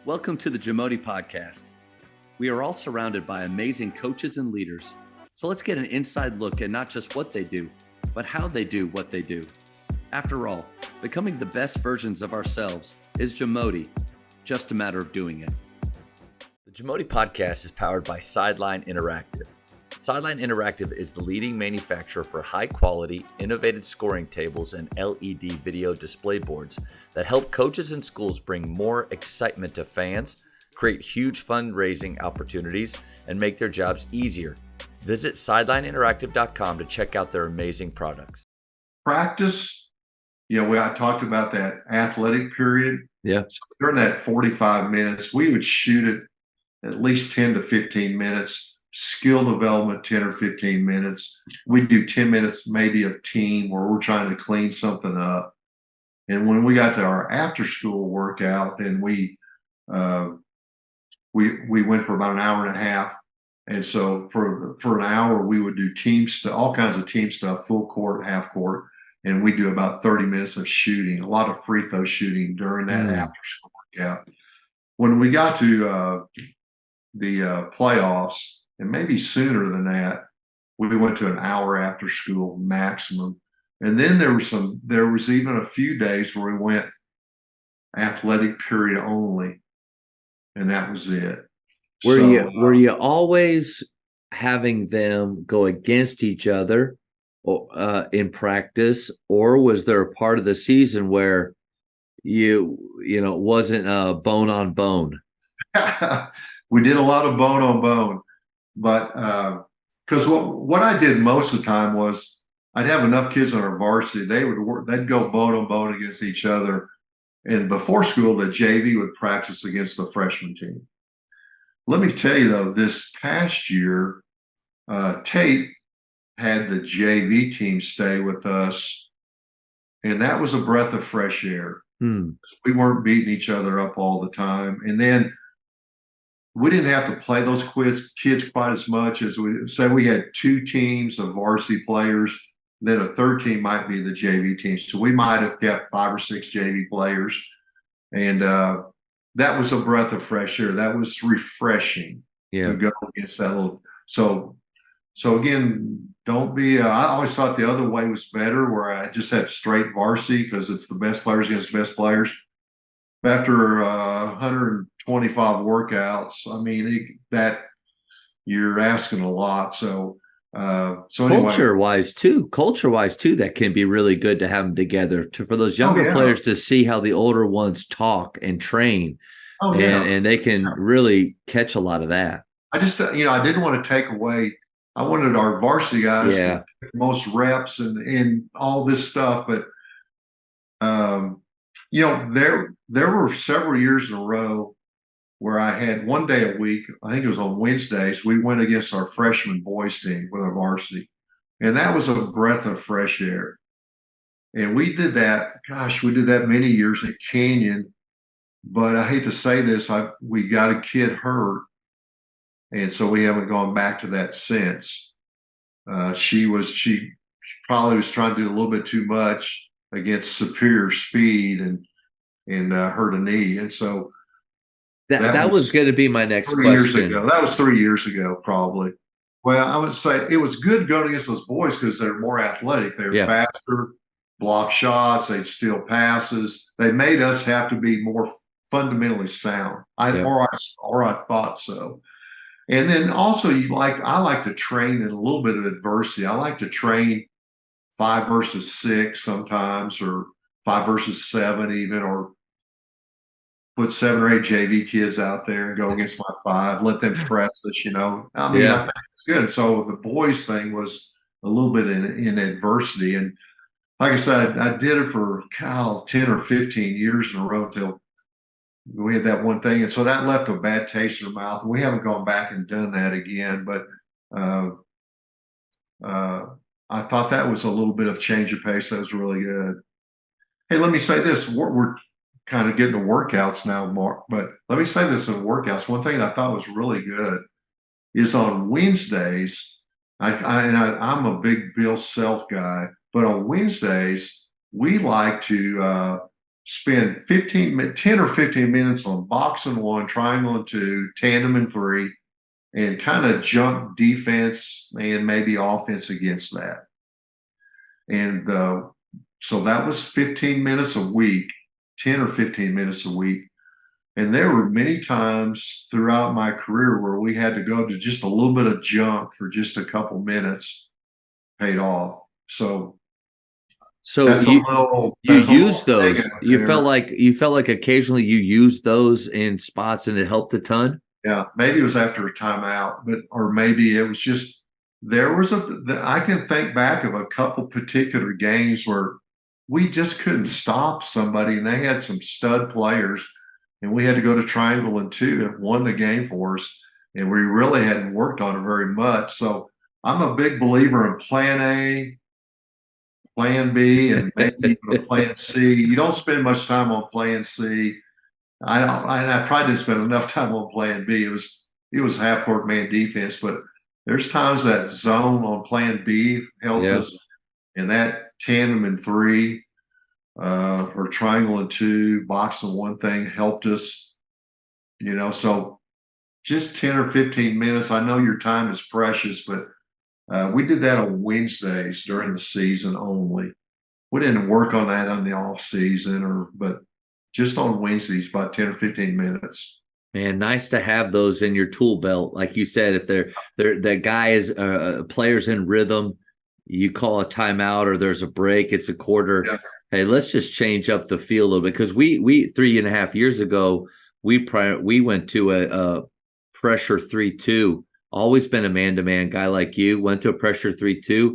Welcome to the JAMODI podcast. We are all surrounded by amazing coaches and leaders. So let's get an inside look at not just what they do, but how they do what they do. After all, becoming the best versions of ourselves is JAMODI, just a matter of doing it. The JAMODI podcast is powered by Sideline Interactive. Sideline Interactive is the leading manufacturer for high-quality, innovative scoring tables and LED video display boards that help coaches and schools bring more excitement to fans, create huge fundraising opportunities, and make their jobs easier. Visit sidelineinteractive.com to check out their amazing products. Practice, I talked about that athletic period. Yeah. So during that 45 minutes, we would shoot it at least 10 to 15 minutes. Skill development, 10 or 15 minutes. We do 10 minutes maybe of team where we're trying to clean something up. And when we got to our after school workout, then we went for about an hour and a half. And so for an hour, we would do team stuff, all kinds of team stuff, full court, half court. And we do about 30 minutes of shooting, a lot of free throw shooting during that after school workout. When we got to the playoffs, and maybe sooner than that, we went to an hour after school maximum. And then there was even a few days where we went athletic period only, and that was it. Were you always having them go against each other in practice, or was there a part of the season where you wasn't bone on bone? We did a lot of bone on bone. But because what I did most of the time was I'd have enough kids on our varsity, they'd go bone on bone against each other. And before school, the JV would practice against the freshman team. Let me tell you though, this past year, Tate had the JV team stay with us, and that was a breath of fresh air. We weren't beating each other up all the time. And then we didn't have to play those kids quite as much as we had two teams of varsity players, then a third team might be the JV team. So we might have kept 5 or 6 JV players. And that was a breath of fresh air. That was refreshing to go against that little. So again, don't be, I always thought the other way was better, where I just had straight varsity because it's the best players against the best players. After 125 workouts, I mean, that you're asking a lot. So anyway. Culture-wise too, that can be really good to have them together for those younger players to see how the older ones talk and train. And they can really catch a lot of that. I just, I didn't want to take away. I wanted our varsity guys to get the most reps and all this stuff, but there were several years in a row where I had one day a week, I think it was on Wednesdays, we went against our freshman boys team with our varsity. And that was a breath of fresh air. And we did that many years at Canyon. But I hate to say this, we got a kid hurt. And so we haven't gone back to that since. She probably was trying to do a little bit too much against superior speed and hurt a knee. And so that was going to be my next question. Years ago. That was 3 years ago, probably. Well, I would say it was good going against those boys because they're more athletic. They're faster, block shots, they'd steal passes. They made us have to be more fundamentally sound. Or I thought so. And then also I like to train in a little bit of adversity. I like to train 5 versus 6 sometimes, or 5 versus 7 even, or put 7 or 8 JV kids out there and go against my 5, let them press us, I think it's good. So the boys thing was a little bit in adversity. And like I said, I did it for 10 or 15 years in a row till we had that one thing. And so that left a bad taste in our mouth. And we haven't gone back and done that again. But I thought that was a little bit of change of pace. That was really good. Hey, let me say this. We're kind of getting to workouts now, Mark. But let me say this in workouts. One thing I thought was really good is on Wednesdays, I'm a big Bill Self guy, but on Wednesdays, we like to spend 10 or 15 minutes on box and one, triangle and two, tandem and three, and kind of jump defense and maybe offense against that. And so that was 15 minutes a week, 10 or 15 minutes a week. And there were many times throughout my career where we had to go to just a little bit of junk for just a couple minutes, paid off. So that's you use those. You felt like occasionally you used those in spots and it helped a ton. Yeah, maybe it was after a timeout, or maybe it was just I can think back of a couple particular games where we just couldn't stop somebody, and they had some stud players, and we had to go to triangle and two and won the game for us, and we really hadn't worked on it very much. So I'm a big believer in plan A, plan B, and maybe even a plan C. You don't spend much time on plan C. I probably didn't spend enough time on plan B. It was half court man defense, but there's times that zone on plan B helped us, and that tandem and three, or triangle and two, box and one thing helped us, so just 10 or 15 minutes. I know your time is precious, but we did that on Wednesdays during the season only. We didn't work on that on the off season, but just on Wednesdays, about 10 or 15 minutes. Man, nice to have those in your tool belt. Like you said, if the guy is players in rhythm, you call a timeout or there's a break, it's a quarter. Yeah. Hey, let's just change up the feel a little bit, because we 3.5 years ago we went to a pressure 3-2. Always been a man-to-man guy like you. Went to a pressure 3-2.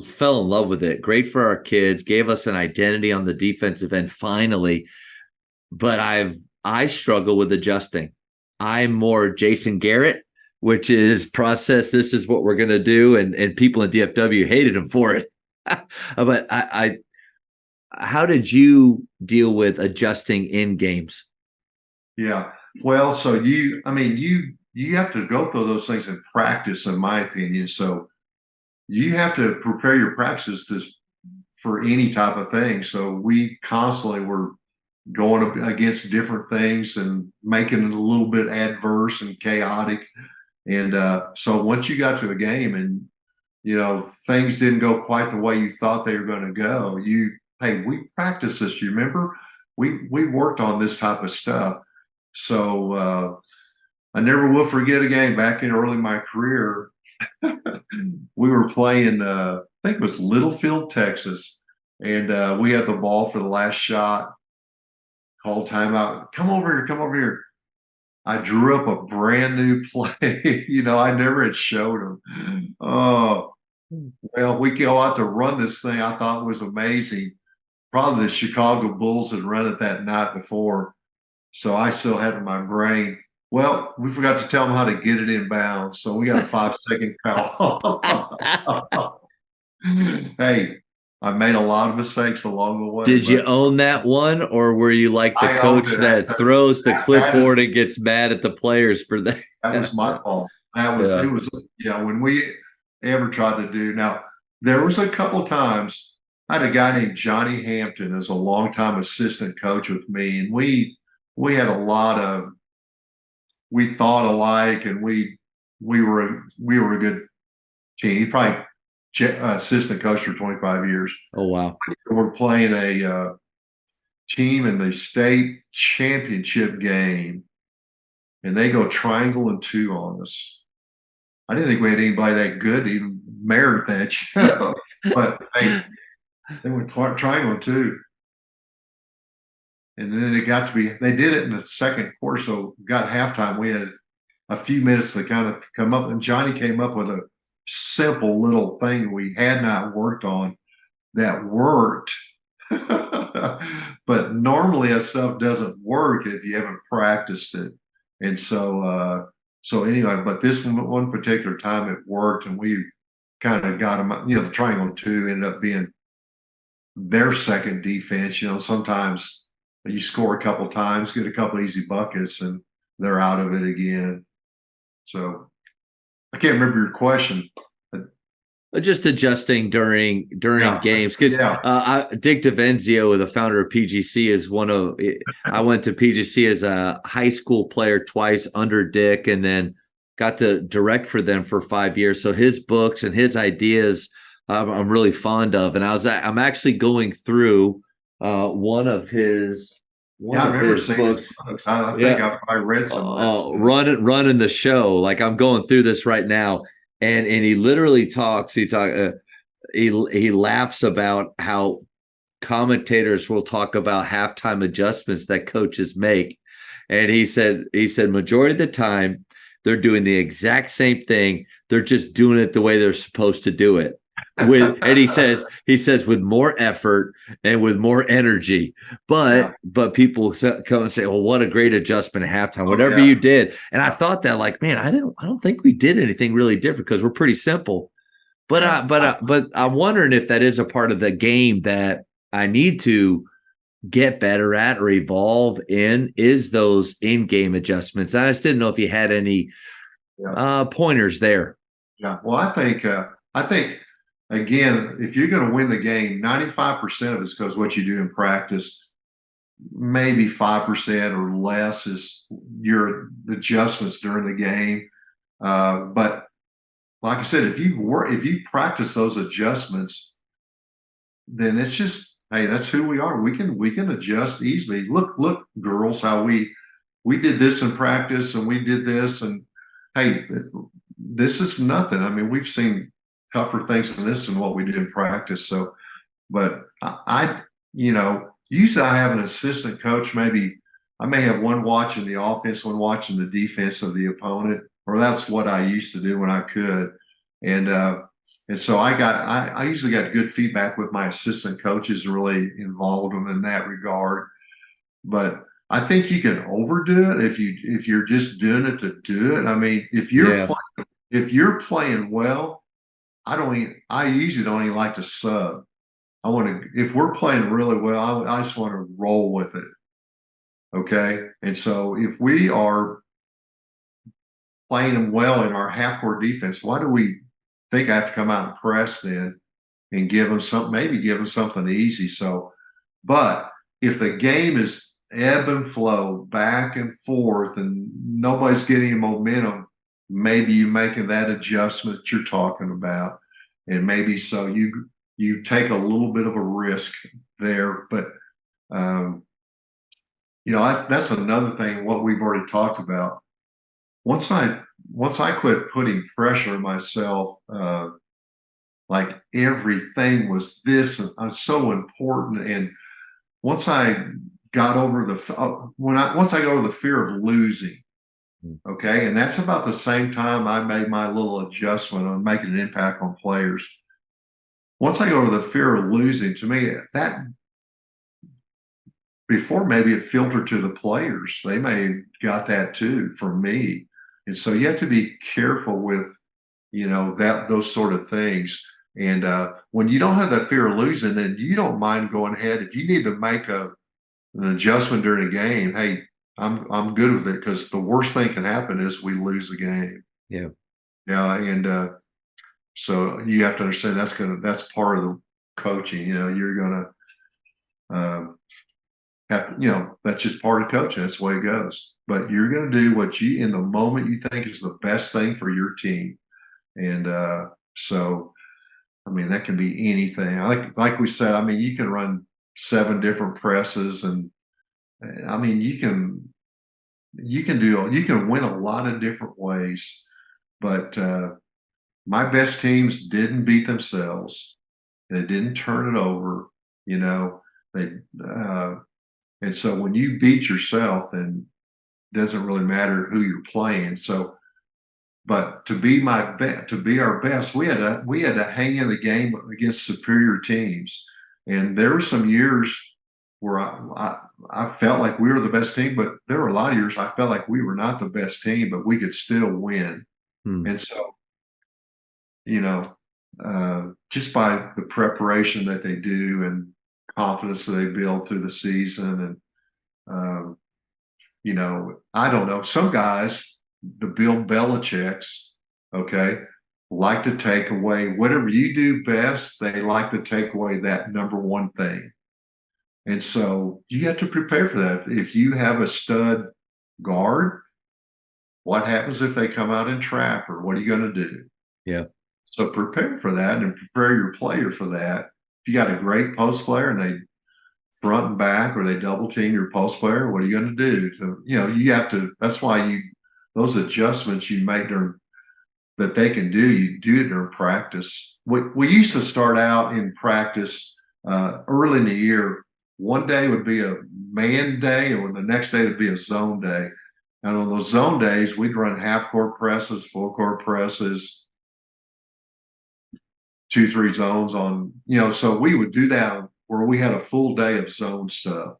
Fell in love with it. Great for our kids. Gave us an identity on the defensive end finally. But I struggle with adjusting. I'm more Jason Garrett, which is process. This is what we're going to do. And people in DFW hated him for it. But how did you deal with adjusting in games? Yeah. Well, so you have to go through those things in practice, in my opinion. So you have to prepare your practices for any type of thing. So we constantly were going against different things and making it a little bit adverse and chaotic. And so once you got to a game and, things didn't go quite the way you thought they were going to go, hey, we practiced this. You remember? We worked on this type of stuff. So I never will forget a game back in early my career. We were playing, I think it was Littlefield, Texas, and we had the ball for the last shot. Called timeout. Come over here. I drew up a brand new play. I never had showed them. Oh, well, we go out to run this thing. I thought it was amazing. Probably the Chicago Bulls had run it that night before, so I still had it in my brain. Well, we forgot to tell them how to get it in bounds, so we got a 5-second foul. Hey, I made a lot of mistakes along the way. Did you own that one, or were you like the coach that throws the clipboard and gets mad at the players for that? That was my fault. It was when we ever tried to do. Now, there was a couple times I had a guy named Johnny Hampton as a longtime assistant coach with me, and we had a lot of, we thought alike, and we were a good team. He probably assistant coach for 25 years. Oh, wow. We're playing a team in the state championship game, and they go triangle and two on us. I didn't think we had anybody that good to even merit that, but they went triangle and two. And then it got to be, they did it in the second quarter, so got halftime. We had a few minutes to kind of come up, and Johnny came up with a simple little thing we had not worked on that worked. But normally that stuff doesn't work if you haven't practiced it. And so anyway, but this one particular time it worked, and we kind of got them, the triangle two ended up being their second defense. Sometimes you score a couple times, get a couple easy buckets, and they're out of it again. So I can't remember your question. Just adjusting during Yeah, games because yeah, Dick DeVenzio, the founder of PGC, is one of. I went to PGC as a high school player twice under Dick, and then got to direct for them for 5 years. So his books and his ideas, I'm really fond of. And I'm actually going through one of his yeah. I remember seeing his books. books. I think Yeah, I read some of that stuff. running the show. Like I'm going through this right now, and he literally talks. He laughs about how commentators will talk about halftime adjustments that coaches make, and he said majority of the time they're doing the exact same thing. They're just doing it the way they're supposed to do it. And he says with more effort and with more energy, Yeah. but people come and say, well, what a great adjustment at halftime, Oh whatever yeah. you did. And I thought that, like, man, I don't think we did anything really different because we're pretty simple. But Yeah. but I'm wondering if that is a part of the game that I need to get better at or evolve in, is those in-game adjustments. I just didn't know if you had any Yeah. pointers there. Yeah. Well, I think again, if you're going to win the game, 95% of it's because what you do in practice. Maybe 5% or less is your adjustments during the game. But like I said, if you practice those adjustments, then it's just, hey, that's who we are. We can adjust easily. Look, girls, how we did this in practice and we did this, and hey, this is nothing. I mean, we've seen tougher things than this than what we did in practice. So, but usually I have an assistant coach. Maybe I may have one watching the offense, one watching the defense of the opponent, or that's what I used to do when I could. And so I usually got good feedback with my assistant coaches, really involved them in that regard. But I think you can overdo it if you're just doing it to do it. I mean, Yeah. if you're playing well, I usually don't even like to sub. If we're playing really well, I just want to roll with it. Okay. And so if we are playing them well in our half court defense, why do we think I have to come out and press then and maybe give them something easy? So, but if the game is ebb and flow back and forth and nobody's getting momentum, maybe you making that adjustment that you're talking about. And maybe so you take a little bit of a risk there, but um, that's another thing. What we've already talked about. Once I quit putting pressure on myself, like everything was this and so important, and once I got over once I got over the fear of losing, okay, and that's about the same time I made my little adjustment on making an impact on players. Once I go over the fear of losing, to me, that before maybe it filtered to the players. They may have got that too from me. And so you have to be careful with, those sort of things. And when you don't have that fear of losing, then you don't mind going ahead. If you need to make an adjustment during a game, hey, I'm good with it, because the worst thing can happen is we lose the game. Yeah. Yeah. And so you have to understand that's part of the coaching. You're gonna that's just part of coaching. That's the way it goes. But you're going to do what you, in the moment, you think is the best thing for your team. And so, I mean, that can be anything. Like we said, I mean, you can run 7 different presses, and I mean, you can win a lot of different ways. But my best teams didn't beat themselves. They didn't turn it over. They. And so when you beat yourself, then it doesn't really matter who you're playing. So, but to be our best, we had to hang in the game against superior teams. And there were some years where I felt like we were the best team, but there were a lot of years I felt like we were not the best team, but we could still win. And so, just by the preparation that they do and confidence that they build through the season, and I don't know, some guys, the Bill Belichick's, okay, like to take away whatever you do best. They like to take away that number one thing. And so you have to prepare for that. If you have a stud guard, what happens if they come out in trap, or what are you going to do? Yeah. So prepare for that and prepare your player for that. If you got a great post player and they front and back, or they double team your post player, what are you going to do? So, you have to, that's why those adjustments you make that they can do, you do it during practice. We used to start out in practice early in the year. One day would be a man day, or the next day would be a zone day. And on those zone days, we'd run half court presses, full court presses, 2-3 zones on, so we would do that where we had a full day of zone stuff.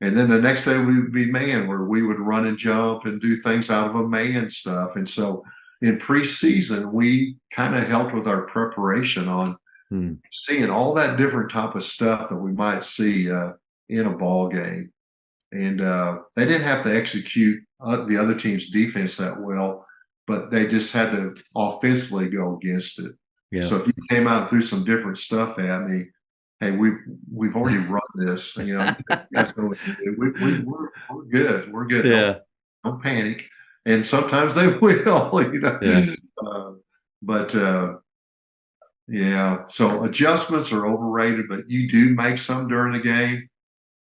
And then the next day we would be man, where we would run and jump and do things out of a man stuff. And so in preseason, we kind of helped with our preparation on seeing all that different type of stuff that we might see in a ball game. And they didn't have to execute the other team's defense that well, but they just had to offensively go against it. Yeah. So if you came out and threw some different stuff at me, hey, we've already run this. We're good. We're good. Yeah. Don't panic. And sometimes they will. Yeah. Yeah. So adjustments are overrated, but you do make some during the game.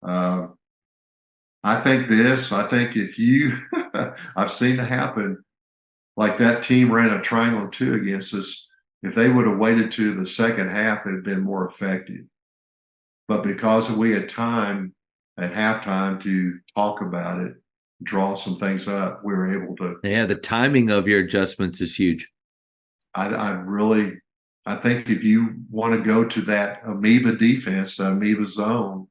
I think if you, I've seen it happen, like that team ran a triangle 2 against us. If they would have waited to the second half, it'd have been more effective. But because we had time at halftime to talk about it, draw some things up, we were able to. Yeah, the timing of your adjustments is huge. I think if you want to go to that amoeba defense, the amoeba zone,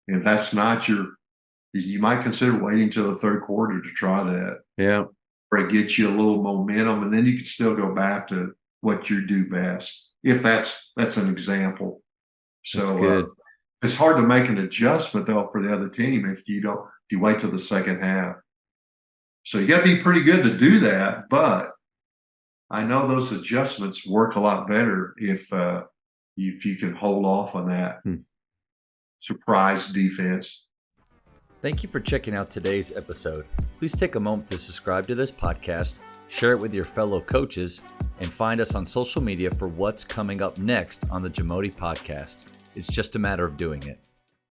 if that's not you might consider waiting till the third quarter to try that. Yeah. Or it gets you a little momentum, and then you can still go back to what you do best. If that's an example. So it's hard to make an adjustment though for the other team if you wait till the second half. So you got to be pretty good to do that, but I know those adjustments work a lot better if you can hold off on that surprise defense. Thank you for checking out today's episode. Please take a moment to subscribe to this podcast, share it with your fellow coaches, and find us on social media for what's coming up next on the JAMODI podcast. It's just a matter of doing it.